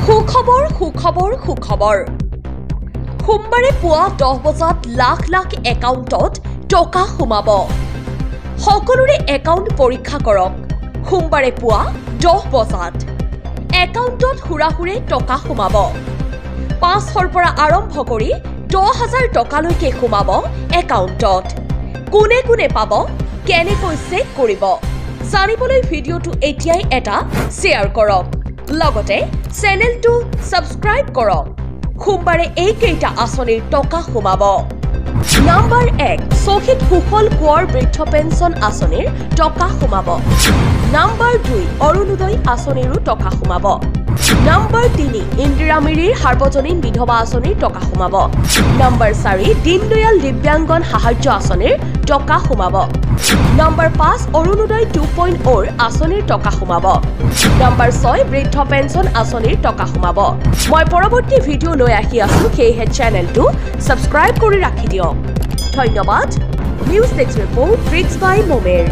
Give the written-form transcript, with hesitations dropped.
সুখবৰ সুখবৰ সুখবৰ সোমবাৰে পুৱা 10 বজাত লাখ লাখ একাউণ্টত টকা সোমাব সকলোৰে একাউণ্ট পৰীক্ষা কৰক সোমবাৰে পুৱা 10 বজাত একাউণ্টত হুৰাহুৰে টকা সোমাব 500ৰ পৰা আৰম্ভ কৰি 10,000 টকালৈকে সোমাব একাউণ্টত কোনে কোনে পাব কেনেকৈ চেক কৰিব জানিবলৈ ভিডিঅটো এতিয়াই এটা শেয়াৰ কৰক লগতে চেনেলটো সাবস্ক্ৰাইব কৰক সোমবাৰে এইকেইটা আঁচনিৰ টকা সোমাব নাম্বাৰ 1 শহীদ সুফল কোঁৱৰ বৃদ্ধ পেঞ্চন আঁচনিৰ টকা সোমাব নাম্বাৰ 2 অৰুণোদয় আঁচনিৰো টকা সোমাব নাম্বাৰ 3 ইন্দিৰা মিৰিৰ সাৰ্বজনীন বিধৱা আঁচনিৰ টকা সোমাব নাম্বাৰ 4 দীনদয়াল দিব্যাংগন সাহায্য আঁচনিৰ টকা সোমাব নাম্বাৰ 5 অৰুণোদয় 2.0 আঁচনিৰ টকা সোমাব নাম্বাৰ 6 বৃদ্ধ পেঞ্চন আঁচনিৰ টকা সোমাব মই পৰৱৰ্তী ভিডিঅ লৈ আহি আছো সেয়েহে চেনেলটো সাবস্ক্ৰাইব কৰি ৰাখি দিয়ক ধন্যবাদ নিউজ ডেস্ক ৰিপোৰ্ট ব্ৰিটছ বাই মোমেৰ